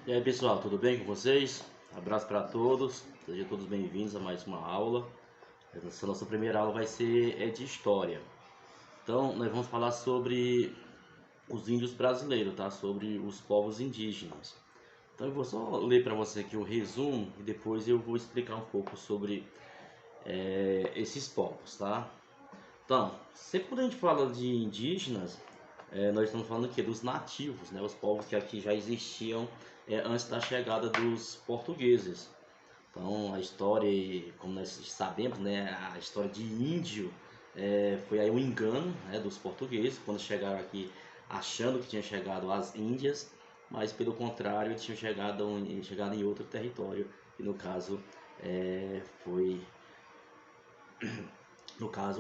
E aí pessoal, tudo bem com vocês? Abraço para todos, sejam todos bem-vindos a mais uma aula. Essa nossa primeira aula vai ser de história. Então nós vamos falar sobre os índios brasileiros, tá? Sobre os povos indígenas. Então eu vou só ler para você aqui o resumo e depois eu vou explicar um pouco sobre esses povos, tá? Então, sempre quando a gente fala de indígenas, nós estamos falando aqui dos nativos, né? Os povos que aqui já existiam antes da chegada dos portugueses. Então, a história, como nós sabemos, né? A história de índio foi aí um engano, né, dos portugueses quando chegaram aqui achando que tinham chegado às Índias, mas pelo contrário, tinham chegado em outro território, e no caso foi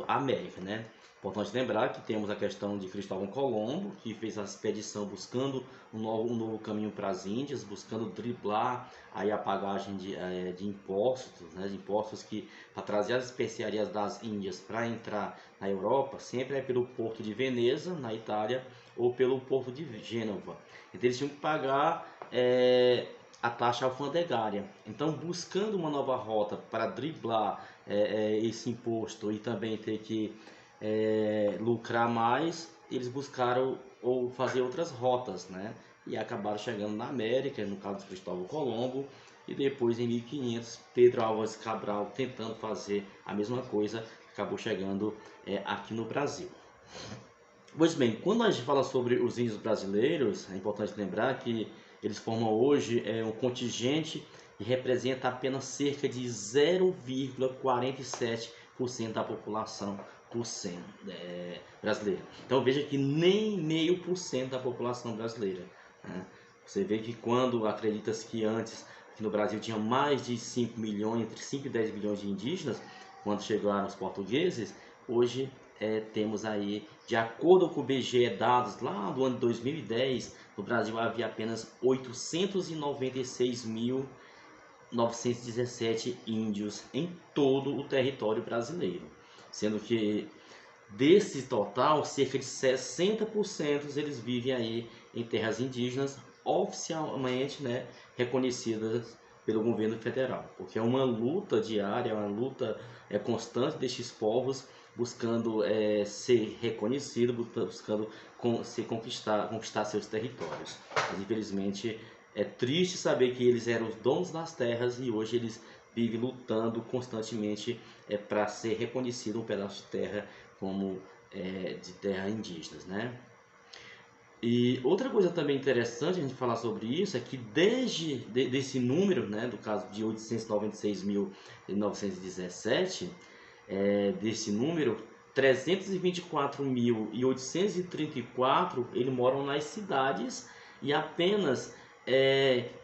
a América, né? Importante lembrar que temos a questão de Cristóvão Colombo, que fez a expedição buscando um novo caminho para as Índias, buscando driblar aí a pagagem de impostos, né? De impostos que para trazer as especiarias das Índias para entrar na Europa, sempre é pelo porto de Veneza, na Itália, ou pelo porto de Gênova. Então eles tinham que pagar a taxa alfandegária. Então, buscando uma nova rota para driblar esse imposto e também ter que lucrar mais, eles buscaram ou fazer outras rotas, né? E acabaram chegando na América, no caso de Cristóvão Colombo, e depois em 1500 Pedro Álvares Cabral tentando fazer a mesma coisa, acabou chegando aqui no Brasil. Pois bem, quando a gente fala sobre os índios brasileiros, é importante lembrar que eles formam hoje um contingente e representa apenas cerca de 0,47% da população brasileira. Então veja que nem meio por cento da população brasileira, né? Você vê que quando acredita-se que antes aqui no Brasil tinha mais de 5 milhões, entre 5 e 10 milhões de indígenas, quando chegaram os portugueses, hoje temos aí, de acordo com o IBGE, dados lá do ano 2010, no Brasil havia apenas 896.917 índios em todo o território brasileiro, sendo que desse total, cerca de 60% eles vivem aí em terras indígenas oficialmente, né, reconhecidas pelo governo federal, porque é uma luta diária, uma luta constante destes povos buscando ser reconhecido, buscando conquistar seus territórios. Mas infelizmente é triste saber que eles eram os donos das terras e hoje eles vivem lutando constantemente para ser reconhecido um pedaço de terra como de terra indígenas, né? E outra coisa também interessante a gente falar sobre isso é que desse número, né, do caso de 896.917, desse número, 324.834 eles moram nas cidades e apenas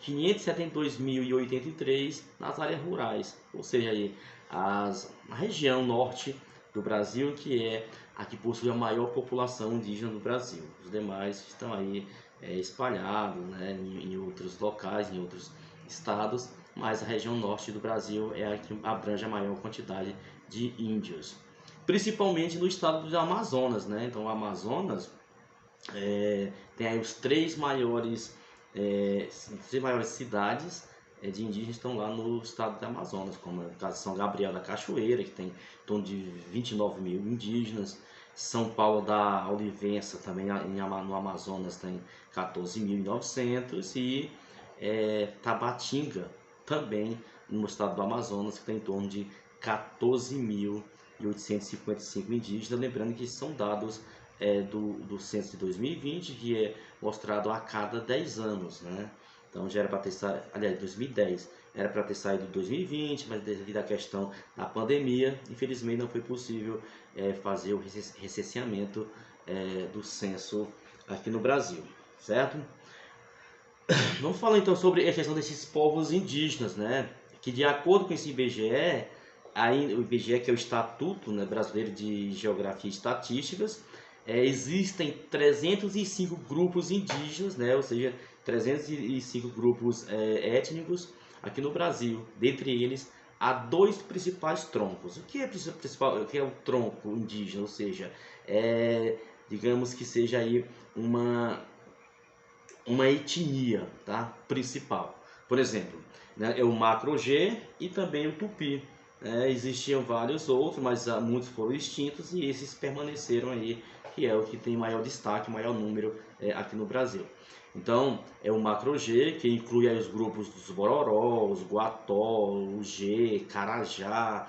572.083 nas áreas rurais, ou seja, aí, a região norte do Brasil, que é a que possui a maior população indígena do Brasil. Os demais estão aí espalhados, né, em outros locais, em outros estados, mas a região norte do Brasil é a que abrange a maior quantidade de índios, principalmente no estado do Amazonas, né? Então, o Amazonas tem aí os três maiores cidades de indígenas estão lá no estado do Amazonas, como no caso de São Gabriel da Cachoeira, que tem em torno de 29 mil indígenas. São Paulo da Olivença, também no Amazonas, tem 14.900. E Tabatinga, também no estado do Amazonas, que tem em torno de 14.855 indígenas. Lembrando que são dados do censo de 2020, que é mostrado a cada 10 anos, né? Então já era para ter saído, aliás, 2010, era para ter saído em 2020, mas devido à questão da pandemia, infelizmente não foi possível fazer o recenseamento do censo aqui no Brasil, certo? Vamos falar então sobre a questão desses povos indígenas, né? Que de acordo com esse IBGE, o IBGE, que é o Estatuto, né, Brasileiro de Geografia e Estatísticas, existem 305 grupos indígenas, né? Ou seja, 305 grupos étnicos aqui no Brasil. Dentre eles, há dois principais troncos. O que é principal? O que é o tronco indígena? Ou seja, digamos que seja aí uma uma etnia, tá? Principal. Por exemplo, né, é o Macro-G e também o Tupi. Existiam vários outros, mas muitos foram extintos e esses permaneceram aí, que é o que tem maior destaque, maior número aqui no Brasil. Então, é o Macro-G, que inclui aí os grupos dos Bororó, os Guató, o G, Carajá,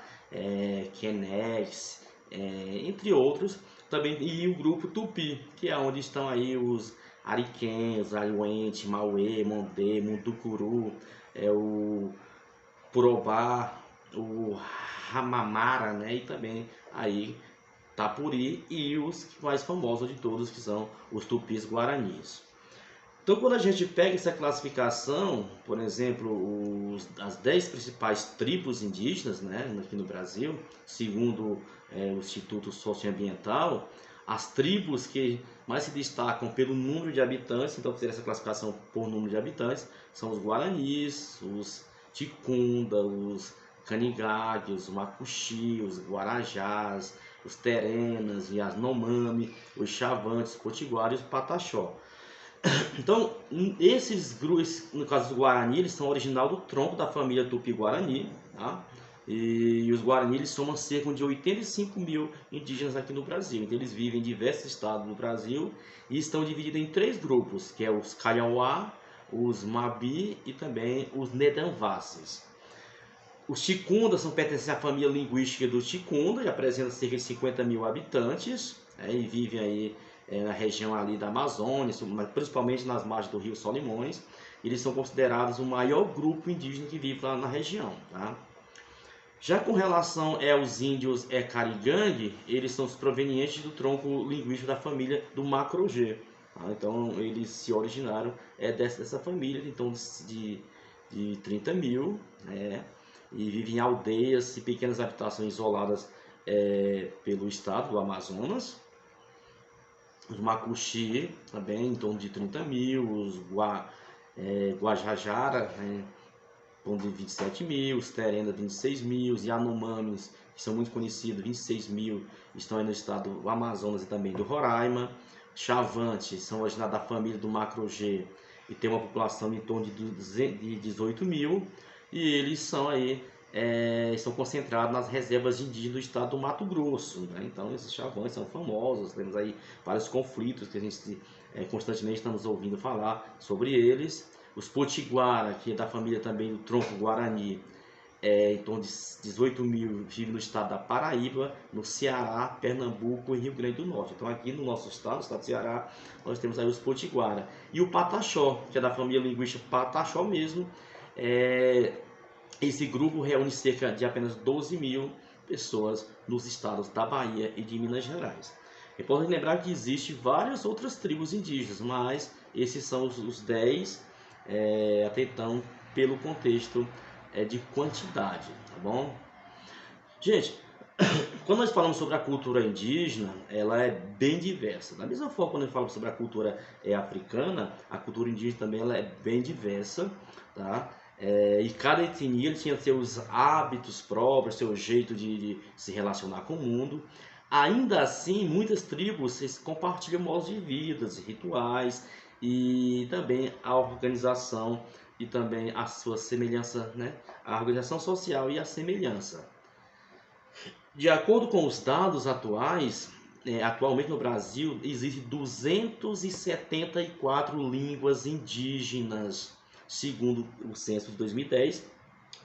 Quenex, entre outros. Também, e o grupo Tupi, que é onde estão aí os Ariquemes, Ariuente, Mauê, Mondê, Munducuru, o Purobá, o Ramamara, né? E também aí Tapuri e os mais famosos de todos, que são os Tupis Guaranis. Então, quando a gente pega essa classificação, por exemplo, as 10 principais tribos indígenas, né, aqui no Brasil, segundo o Instituto Socioambiental, as tribos que mais se destacam pelo número de habitantes, então fazer essa classificação por número de habitantes, são os Guaranis, os Ticunda, os Canigag, os Macuxi, os Guarajás, os Terenas, os Yanomami, os Chavantes, os Potiguares e os Pataxó. Então, esses grupos, no caso dos Guarani, eles são original do tronco da família Tupi-Guarani, tá? E os Guarani eles somam cerca de 85 mil indígenas aqui no Brasil. Então, eles vivem em diversos estados do Brasil e estão divididos em 3 grupos, que é os Kaiowá, os Mabi e também os Nedanvasses. Os Ticunda pertencem à família linguística do Ticunda e apresentam cerca de 50 mil habitantes, e vivem aí na região ali da Amazônia, principalmente nas margens do rio Solimões. Eles são considerados o maior grupo indígena que vive lá na região. Tá? Já com relação aos índios Carigangue, eles são os provenientes do tronco linguístico da família do Macro-G. Tá? Então eles se originaram dessa família, então de 30 mil, e vivem em aldeias e pequenas habitações isoladas pelo estado do Amazonas. Os Macuxi, também em torno de 30 mil, os Guajajara, em torno de 27 mil, os Terenda, 26 mil, os Yanomamis, que são muito conhecidos, 26 mil, estão aí no estado do Amazonas e também do Roraima. Chavantes são originados da família do Macro-G e tem uma população em torno de 18 mil, e eles são aí estão concentrados nas reservas indígenas do estado do Mato Grosso, né? Então esses Chavantes são famosos, temos aí vários conflitos que a gente constantemente estamos ouvindo falar sobre eles. Os Potiguara, que é da família também do tronco Guarani, em torno de 18 mil, vivem no estado da Paraíba, no Ceará, Pernambuco e Rio Grande do Norte. Então aqui no nosso estado, no estado do Ceará, nós temos aí os Potiguara. E o Pataxó, que é da família linguística Pataxó mesmo, esse grupo reúne cerca de apenas 12 mil pessoas nos estados da Bahia e de Minas Gerais. É importante lembrar que existem várias outras tribos indígenas, mas esses são os 10 até então pelo contexto de quantidade, tá bom? Gente, quando nós falamos sobre a cultura indígena, ela é bem diversa. Da mesma forma, quando nós falamos sobre a cultura africana, a cultura indígena também ela é bem diversa, tá? E cada etnia ele tinha seus hábitos próprios, seu jeito de se relacionar com o mundo. Ainda assim, muitas tribos compartilham modos de vida, rituais e também a organização e também a sua semelhança, né? A organização social e a semelhança. De acordo com os dados atuais, atualmente no Brasil existem 274 línguas indígenas, segundo o censo de 2010.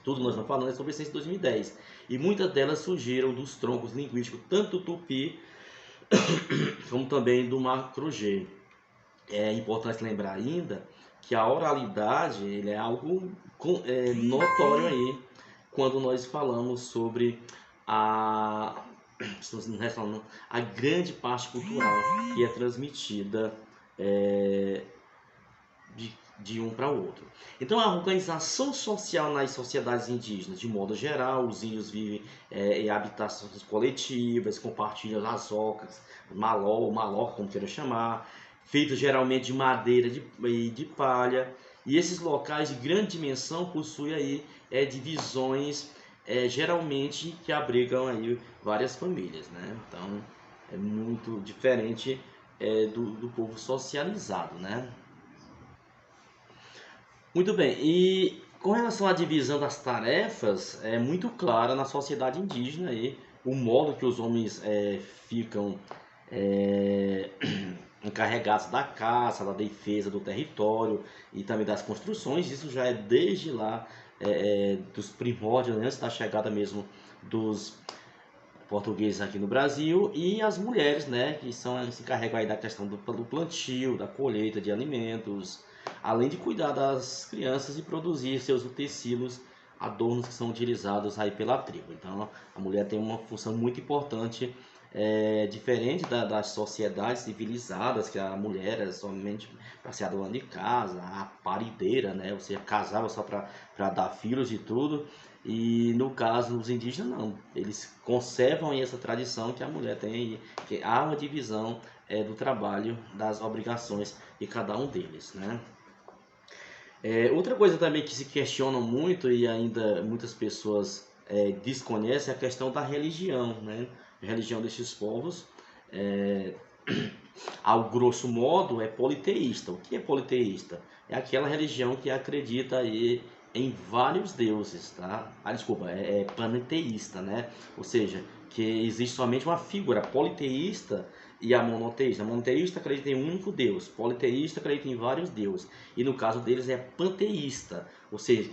Tudo que nós estamos falando é sobre o censo de 2010. E muitas delas surgiram dos troncos linguísticos, tanto do Tupi como também do Macro-G. É importante lembrar ainda que a oralidade ele é algo notório aí quando nós falamos sobre a grande parte cultural que é transmitida de um para o outro. Então a organização social nas sociedades indígenas, de modo geral, os índios vivem em habitações coletivas, compartilham as ocas, maloca, como queira chamar, feitos geralmente de madeira e de palha, e esses locais de grande dimensão possuem aí divisões geralmente que abrigam aí várias famílias, né? Então é muito diferente do povo socializado, né? Muito bem, e com relação à divisão das tarefas, é muito clara na sociedade indígena aí o modo que os homens ficam é, encarregados da caça, da defesa do território e também das construções. Isso já é desde lá, dos primórdios, né, antes da chegada mesmo dos portugueses aqui no Brasil, e as mulheres, né, que se encarregam aí da questão do plantio, da colheita de alimentos, além de cuidar das crianças e produzir seus utensílios, adornos que são utilizados aí pela tribo. Então, a mulher tem uma função muito importante, diferente das sociedades civilizadas, que a mulher era somente para ser a dona de casa, a parideira, né, você casava só para dar filhos e tudo. E no caso dos indígenas não, eles conservam essa tradição que a mulher tem, que há uma divisão do trabalho, das obrigações de cada um deles, né? Outra coisa também que se questiona muito e ainda muitas pessoas desconhecem é a questão da religião, né? A religião desses povos, é, ao grosso modo, é politeísta. O que é politeísta? É aquela religião que acredita aí em vários deuses, tá? Desculpa, é panteísta, né? Ou seja, que existe somente uma figura politeísta e a monoteísta. A monoteísta acredita em um único Deus, politeísta acredita em vários deuses. E no caso deles é panteísta, ou seja,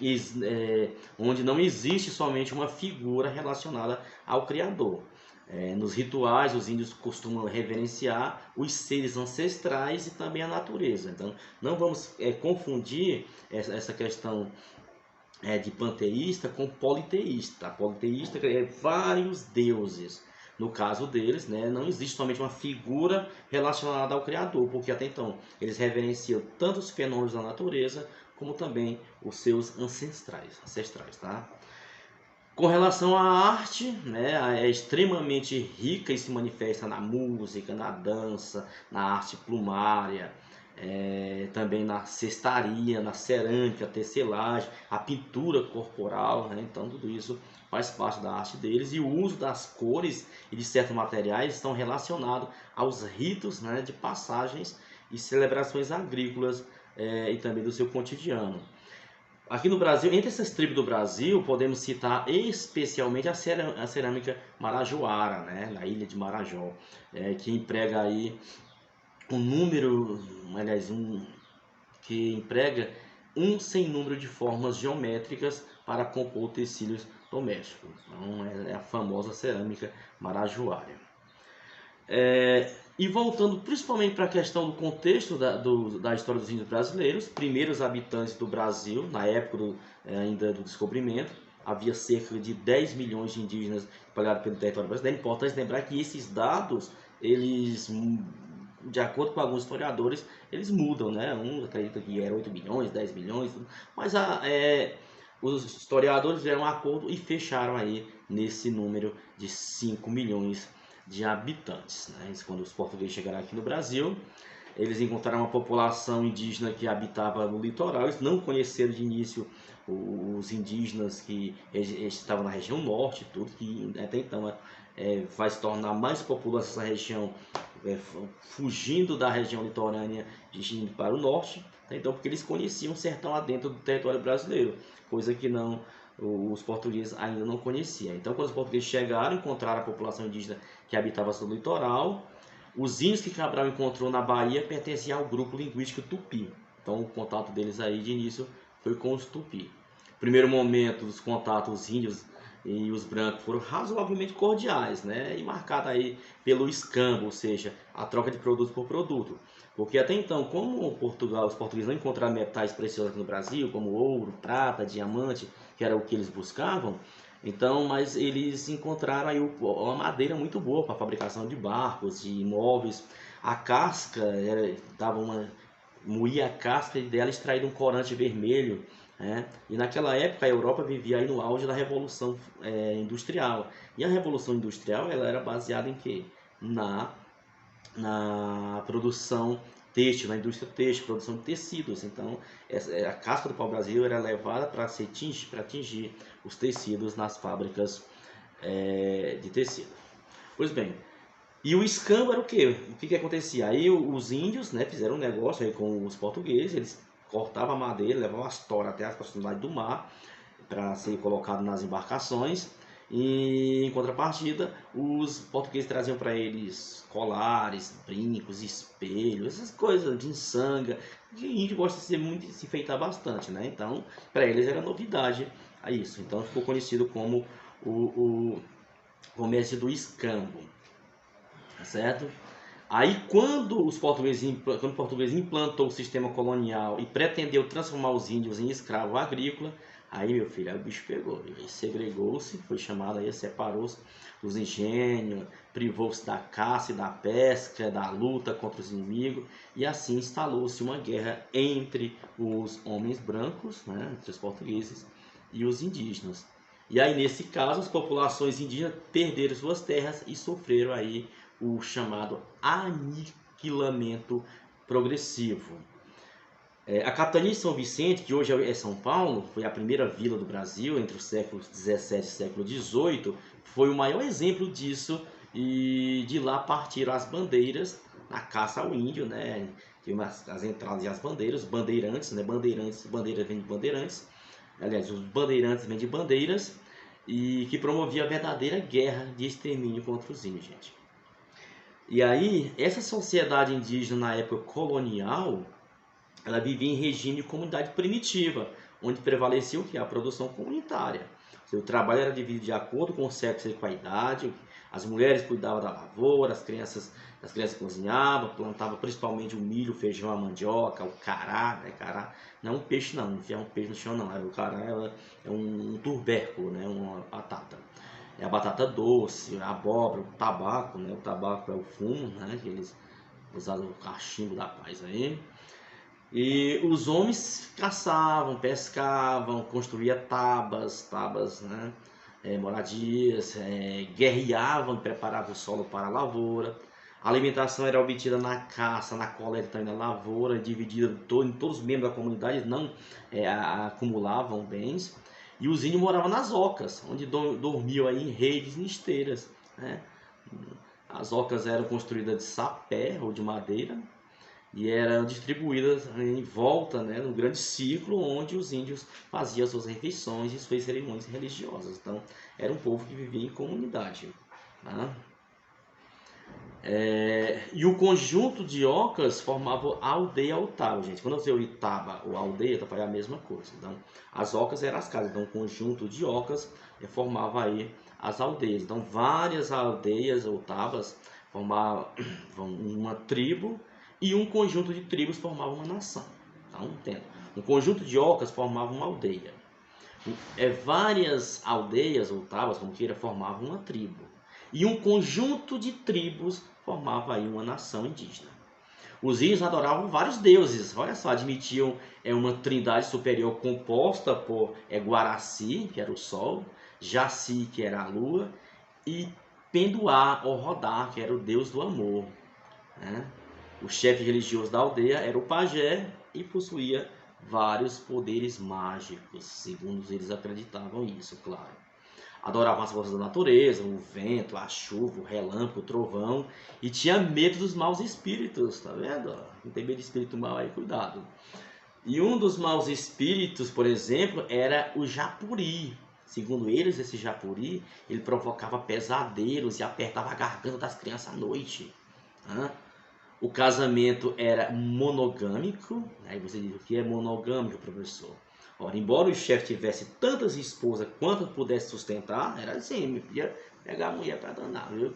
onde não existe somente uma figura relacionada ao Criador. Nos rituais, os índios costumam reverenciar os seres ancestrais e também a natureza. Então, não vamos confundir essa questão de panteísta com politeísta. A politeísta é vários deuses. No caso deles, né, não existe somente uma figura relacionada ao Criador, porque até então eles reverenciam tanto os fenômenos da natureza como também os seus ancestrais, tá? Com relação à arte, né, é extremamente rica e se manifesta na música, na dança, na arte plumária, também na cestaria, na cerâmica, tecelagem, a pintura corporal, né? Então tudo isso faz parte da arte deles, e o uso das cores e de certos materiais estão relacionados aos ritos, né, de passagens e celebrações agrícolas, e também do seu cotidiano. Aqui no Brasil, entre essas tribos do Brasil, podemos citar especialmente a cerâmica marajoara, né, na ilha de Marajó, que emprega aí um número, aliás, que emprega um sem número de formas geométricas para compor utensílios domésticos. Então, é a famosa cerâmica marajoara. E voltando principalmente para a questão do contexto da história dos índios brasileiros, primeiros habitantes do Brasil, na época ainda do descobrimento, havia cerca de 10 milhões de indígenas espalhados pelo território brasileiro. É importante lembrar que esses dados, eles, de acordo com alguns historiadores, eles mudam, né? Um acredita que era 8 milhões, 10 milhões, mas os historiadores fizeram um acordo e fecharam aí nesse número de 5 milhões de habitantes, né? Quando os portugueses chegaram aqui no Brasil, eles encontraram uma população indígena que habitava no litoral. Eles não conheceram de início os indígenas que estavam na região norte, tudo que até então vai se tornar mais populosa essa região, fugindo da região litorânea e indo para o norte. Então, porque eles conheciam o sertão adentro do território brasileiro, coisa que não os portugueses ainda não conheciam. Então, quando os portugueses chegaram, encontraram a população indígena que habitava no litoral. Os índios que Cabral encontrou na Bahia pertenciam ao grupo linguístico Tupi. Então, o contato deles aí de início foi com os Tupi. Primeiro momento dos contatos, os índios e os brancos foram razoavelmente cordiais, né? E marcado aí pelo escambo, ou seja, a troca de produto por produto. Porque até então, como os portugueses não encontraram metais preciosos aqui no Brasil, como ouro, prata, diamante, que era o que eles buscavam, então, mas eles encontraram aí uma madeira muito boa para a fabricação de barcos, de móveis. A casca, moía a casca e dela extraída um corante vermelho, né? E naquela época a Europa vivia aí no auge da Revolução Industrial. E a Revolução Industrial ela era baseada em quê? Na produção têxtil, na indústria têxtil, produção de tecidos. Então, a casca do pau-brasil era levada para atingir os tecidos nas fábricas de tecido. Pois bem, e o escambo era o quê? O que acontecia? Aí os índios, né, fizeram um negócio aí com os portugueses, eles cortava a madeira, levava as toras até as proximidades do mar para ser colocado nas embarcações. E em contrapartida, os portugueses traziam para eles colares, brincos, espelhos, essas coisas de miçanga. Que a gente gosta de ser muito, de se enfeitar bastante, né? Então, para eles era novidade a isso. Então, ficou conhecido como o comércio do escambo, tá certo? Aí, quando o português implantou o sistema colonial e pretendeu transformar os índios em escravo agrícola, aí, meu filho, aí o bicho pegou. Ele segregou-se, foi chamado aí, separou-se dos engenhos, privou-se da caça e da pesca, da luta contra os inimigos, e assim instalou-se uma guerra entre os homens brancos, né, entre os portugueses, e os indígenas. E aí, nesse caso, as populações indígenas perderam suas terras e sofreram aí o chamado aniquilamento progressivo. A capitania de São Vicente, que hoje é São Paulo, foi a primeira vila do Brasil entre os séculos 17 e século 18, foi o maior exemplo disso, e de lá partiram as bandeiras na caça ao índio, né? As entradas e as bandeiras, bandeirantes, né? Bandeira vem de bandeirantes, aliás, os bandeirantes vêm de bandeiras, e que promovia a verdadeira guerra de extermínio contra os índios, gente. E aí, essa sociedade indígena na época colonial, ela vivia em regime de comunidade primitiva, onde prevalecia o que? A produção comunitária. O trabalho era dividido de acordo com o sexo e com a idade, as mulheres cuidavam da lavoura, as crianças cozinhavam, plantavam principalmente o milho, o feijão, a mandioca, o cará, né? Cará não é um peixe não enfiava um peixe no chão não, o cará é um tubérculo, né? Uma batata. É a batata doce, a abóbora, o tabaco, né? O tabaco é o fumo, né? Que eles usavam o cachimbo da paz aí. E os homens caçavam, pescavam, construíam tabas, né? Moradias, guerreavam e preparavam o solo para a lavoura. A alimentação era obtida na caça, na coleta e também na lavoura, dividida em todos os membros da comunidade, não acumulavam bens. E os índios moravam nas ocas, onde dormiam aí em redes e esteiras, né? As ocas eram construídas de sapé ou de madeira e eram distribuídas em volta, né, num grande círculo onde os índios faziam suas refeições e suas cerimônias religiosas. Então, era um povo que vivia em comunidade. Tá? E o conjunto de ocas formava a aldeia Otávio, gente. Quando eu sei o Itaba ou aldeia, tá falando a mesma coisa. Então, as ocas eram as casas. Então, o conjunto de ocas formava aí as aldeias. Então, várias aldeias ou tabas formavam uma tribo e um conjunto de tribos formava uma nação. Então, entendo. Um conjunto de ocas formava uma aldeia. Várias aldeias ou tabas, como queira, formavam uma tribo. E um conjunto de tribos formava aí uma nação indígena. Os índios adoravam vários deuses, olha só, admitiam uma trindade superior composta por Guaraci, que era o sol, Jaci, que era a lua, e Penduá, ou Rodá, que era o deus do amor. Né? O chefe religioso da aldeia era o pajé e possuía vários poderes mágicos, segundo eles acreditavam isso, claro. Adoravam as forças da natureza, o vento, a chuva, o relâmpago, o trovão, e tinha medo dos maus espíritos, tá vendo? Não tem medo de espírito mau aí, cuidado. E um dos maus espíritos, por exemplo, era o japuri. Segundo eles, esse japuri, ele provocava pesadelos e apertava a garganta das crianças à noite. Né? O casamento era monogâmico. Aí você diz, o que é monogâmico, professor? Ora, embora o chefe tivesse tantas esposas quanto pudesse sustentar, era assim, podia pegar a mulher para danar, viu?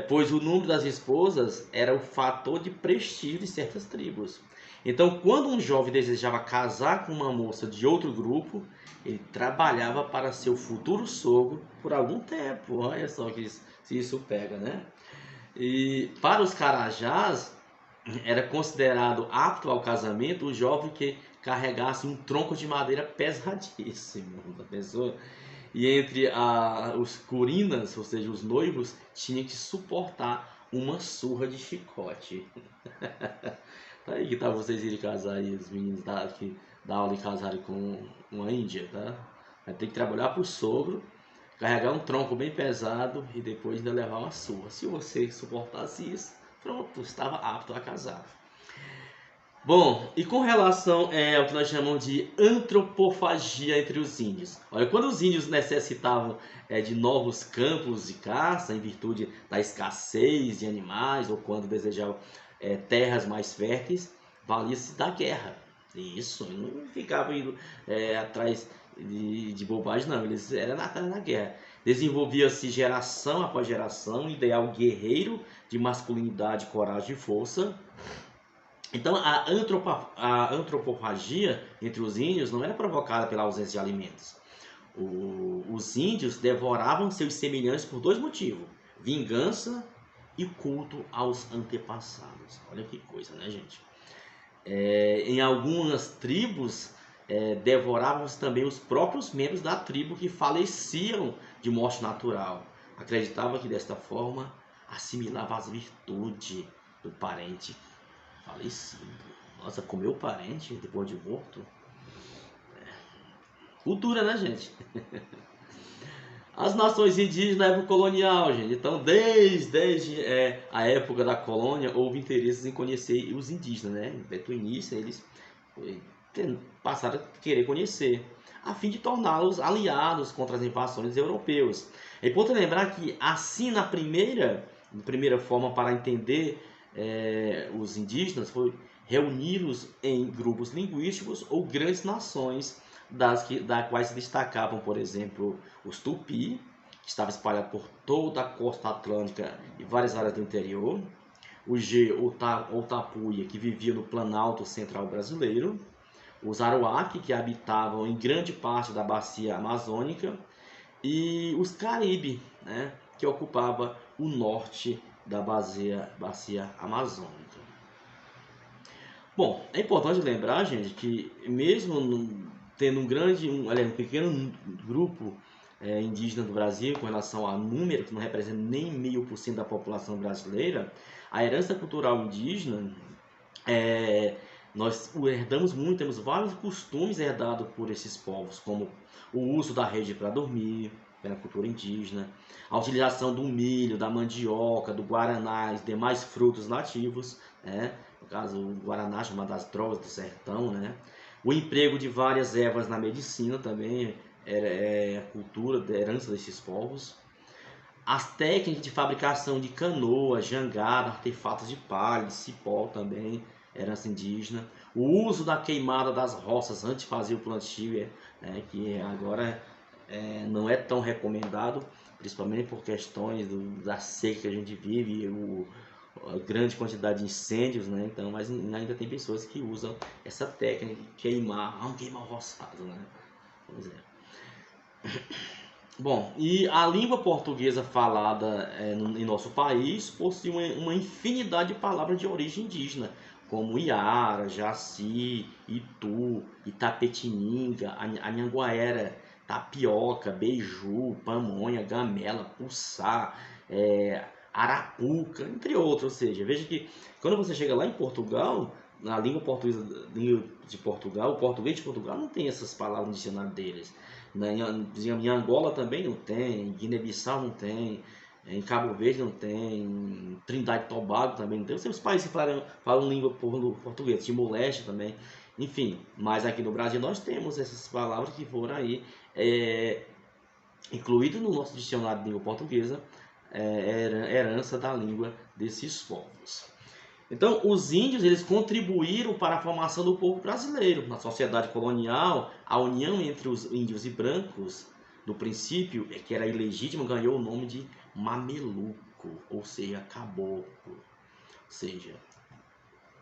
Pois o número das esposas era o fator de prestígio de certas tribos. Então, quando um jovem desejava casar com uma moça de outro grupo, ele trabalhava para seu futuro sogro por algum tempo. Olha só que se isso pega, né? E para os carajás, era considerado apto ao casamento o jovem que carregasse um tronco de madeira pesadíssimo, da pessoa. E entre os curinas, ou seja, os noivos, tinha que suportar uma surra de chicote. Tá aí que tá vocês irem casar aí, os meninos que dá aula de casarem com uma índia, tá? Vai ter que trabalhar pro sogro, carregar um tronco bem pesado e depois ainda levar uma surra. Se você suportasse isso, pronto, estava apto a casar. Bom, e com relação ao que nós chamamos de antropofagia entre os índios. Olha, quando os índios necessitavam de novos campos de caça, em virtude da escassez de animais, ou quando desejavam terras mais férteis, valia-se da guerra. Isso, não ficavam indo atrás de bobagem, não. Eles eram na guerra. Desenvolvia-se geração após geração, um ideal guerreiro de masculinidade, coragem e força. Então, a antropofagia entre os índios não era provocada pela ausência de alimentos. Os índios devoravam seus semelhantes por dois motivos: vingança e culto aos antepassados. Olha que coisa, né, gente? Em algumas tribos, devoravam-se também os próprios membros da tribo que faleciam de morte natural. Acreditava que desta forma assimilava as virtudes do parente falecido. Nossa, comeu o parente depois de morto? Cultura, né, gente? As nações indígenas na época colonial, gente. Então, desde a época da colônia, houve interesses em conhecer os indígenas, né? Desde o início, eles passaram a querer conhecer, a fim de torná-los aliados contra as invasões europeus. É importante lembrar que, assim, na primeira forma para entender os indígenas foi reuni-los em grupos linguísticos ou grandes nações, das quais se destacavam, por exemplo, os Tupi, que estava espalhado por toda a costa atlântica e várias áreas do interior, o Tapuia, que vivia no Planalto Central brasileiro, os Aruac, que habitavam em grande parte da bacia amazônica, e os Caribe, né, que ocupava o norte da bacia amazônica. Bom, é importante lembrar, gente, que mesmo tendo um pequeno grupo indígena do Brasil, com relação ao número, que não representa nem 0,5% da população brasileira, a herança cultural indígena, nós herdamos muito, temos vários costumes herdados por esses povos, como o uso da rede para dormir, pela cultura indígena, a utilização do milho, da mandioca, do guaraná e demais frutos nativos, né? No caso, o guaraná é uma das drogas do sertão, né? O emprego de várias ervas na medicina também é a cultura, a herança desses povos. As técnicas de fabricação de canoa, jangada, artefatos de palha, de cipó também, herança indígena. O uso da queimada das roças antes de fazer o plantio, né, que agora não é tão recomendado, principalmente por questões da seca que a gente vive, a grande quantidade de incêndios, né? Então, mas ainda tem pessoas que usam essa técnica de queimar, vamos queimar o roçado, né? Pois é. Bom, e a língua portuguesa falada em nosso país possui uma infinidade de palavras de origem indígena, como Iara, Jaci, Itu, Itapetininga, Anhanguera, tapioca, beiju, pamonha, gamela, puçá, arapuca, entre outros. Ou seja, veja que quando você chega lá em Portugal, na língua portuguesa de Portugal, o português de Portugal não tem essas palavras no dicionário deles. Em Angola também não tem, em Guiné-Bissau não tem, em Cabo Verde não tem, em Trindade e Tobago também não tem. Os países que falam língua portuguesa, Timor-Leste também, enfim. Mas aqui no Brasil nós temos essas palavras que foram aí incluídas no nosso dicionário de língua portuguesa, herança da língua desses povos. Então, os índios eles contribuíram para a formação do povo brasileiro. Na sociedade colonial, a união entre os índios e brancos, no princípio, que era ilegítima, ganhou o nome de mameluco, ou seja, caboclo. Ou seja,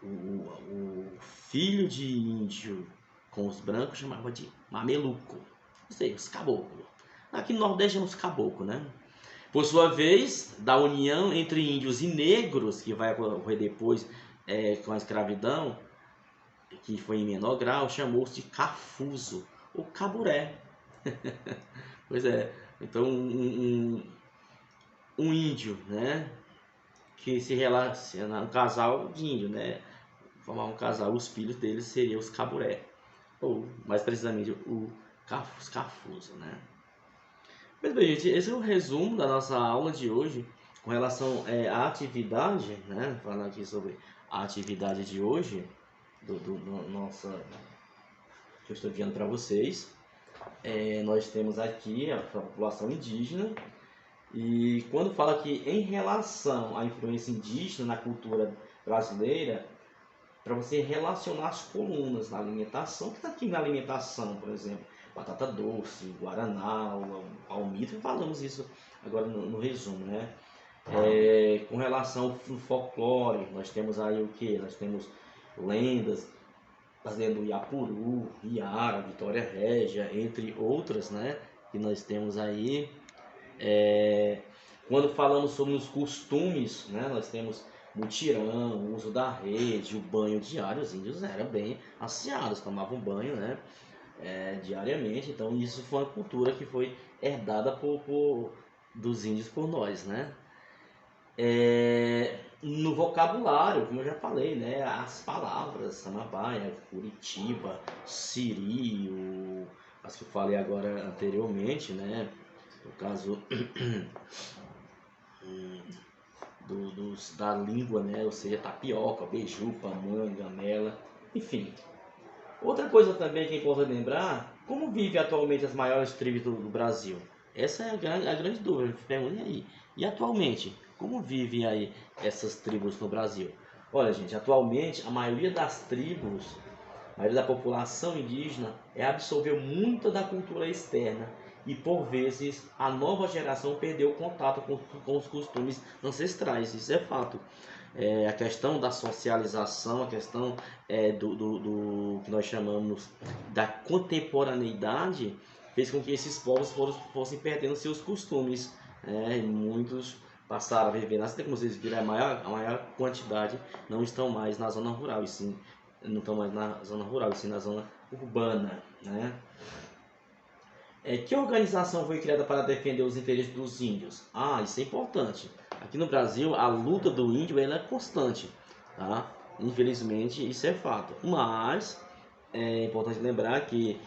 o filho de índio com os brancos chamava de mameluco, ou seja, os caboclos. Aqui no Nordeste é os caboclos, né? Por sua vez, da união entre índios e negros, que vai ocorrer depois com a escravidão, que foi em menor grau, chamou-se de cafuso, ou caburé. Pois é, então um índio, né, que se relaciona, um casal de índio, né, formar um casal, os filhos deles seriam os caburé, ou mais precisamente os cafuso, né. Mas bem, gente, esse é o resumo da nossa aula de hoje com relação à atividade, né? Falando aqui sobre a atividade de hoje. nossa, que eu estou enviando para vocês. Nós temos aqui a população indígena, e quando fala que em relação à influência indígena na cultura brasileira, para você relacionar as colunas na alimentação, que está aqui na alimentação, por exemplo, batata doce, guaraná, palmito, falamos isso agora no resumo, né? Com relação ao folclore, nós temos aí o que? Nós temos lendas, as lendas do Iapuru, Iara, Vitória Régia, entre outras, né? Que nós temos aí. Quando falamos sobre os costumes, né? Nós temos mutirão, o uso da rede, o banho diário. Os índios eram bem asseados, tomavam banho, né? Diariamente. Então isso foi uma cultura que foi herdada dos índios por nós, né? No vocabulário, como eu já falei, né? As palavras, samambaia, Curitiba, siri, as que eu falei agora anteriormente, né? No caso da língua, né? Ou seja, tapioca, beiju, pamonha, mela, enfim. Outra coisa também que é importante lembrar, como vive atualmente as maiores tribos do Brasil? Essa é a grande dúvida, perguntem aí. E atualmente, como vivem aí essas tribos no Brasil? Olha, gente, atualmente a maioria das tribos, a maioria da população indígena absorveu muito da cultura externa e por vezes a nova geração perdeu o contato com os costumes ancestrais, isso é fato. A questão da socialização, a questão do que nós chamamos da contemporaneidade, fez com que esses povos fossem perdendo seus costumes. Muitos passaram a viver na cidade, como vocês viram, a maior quantidade não estão mais na zona rural, e sim, não estão mais na zona rural, e sim na zona urbana, né? Que organização foi criada para defender os interesses dos índios? Isso é importante. Aqui no Brasil, a luta do índio ela é constante, tá? Infelizmente, isso é fato. Mas é importante lembrar que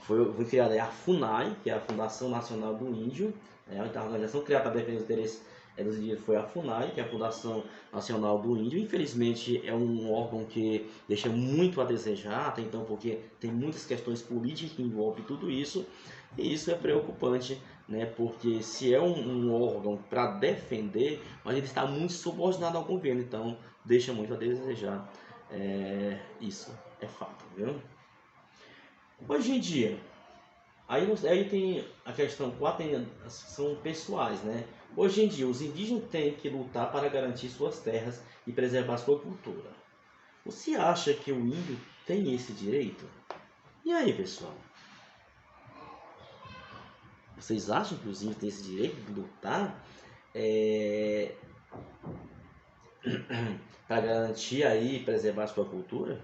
foi criada a FUNAI, que é a Fundação Nacional do Índio. A organização criada para defender os interesses dos índios foi a FUNAI, que é a Fundação Nacional do Índio. Infelizmente, é um órgão que deixa muito a desejar, até então, porque tem muitas questões políticas que envolvem tudo isso. E isso é preocupante, né? Porque se é um órgão para defender, mas ele está muito subordinado ao governo, então deixa muito a desejar. Isso é fato, viu? Hoje em dia, aí tem a questão 4, são pessoais, né? Hoje em dia, os indígenas têm que lutar para garantir suas terras e preservar sua cultura. Você acha que o índio tem esse direito? E aí, pessoal? Vocês acham que os índios têm esse direito de lutar para garantir aí e preservar a sua cultura?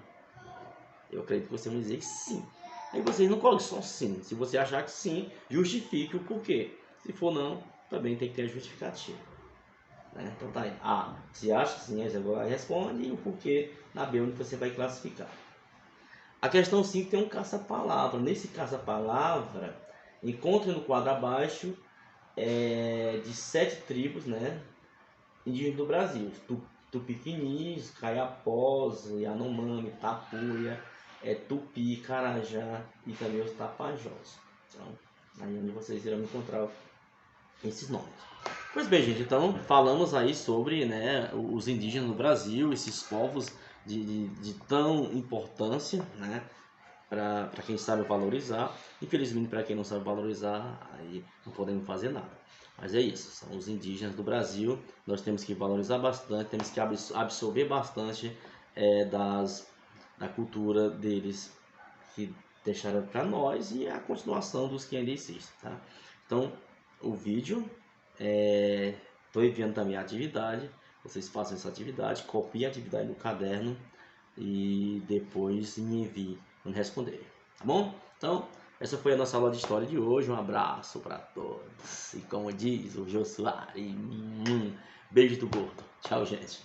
Eu acredito que você vai dizer que sim. Aí vocês não coloquem só sim. Se você achar que sim, justifique o porquê. Se for não, também tem que ter a justificativa. Então tá aí. Se acha que sim, agora responde e o porquê na B onde você vai classificar. A questão 5 tem um caça-palavra. Nesse caça-palavra, encontre no quadro abaixo de 7 tribos, né, indígenas do Brasil. Tupiquinis, Caiapós, Yanomami, Tapuia, Tupi, Carajá e também os Tapajós. Então, aí onde vocês irão encontrar esses nomes. Pois bem, gente, então falamos aí sobre, né, os indígenas no Brasil, esses povos de tão importância, né, para quem sabe valorizar. Infelizmente, para quem não sabe valorizar, aí não podemos fazer nada. Mas é isso, são os indígenas do Brasil. Nós temos que valorizar bastante, temos que absorver bastante da cultura deles que deixaram para nós e a continuação dos que ainda existem, tá? Então, o vídeo, estou enviando também a atividade. Vocês façam essa atividade, copiem a atividade no caderno e depois me enviem quando responderem, tá bom? Então, essa foi a nossa aula de história de hoje. Um abraço para todos. E como diz o Jô Soares, beijo do gordo. Tchau, gente.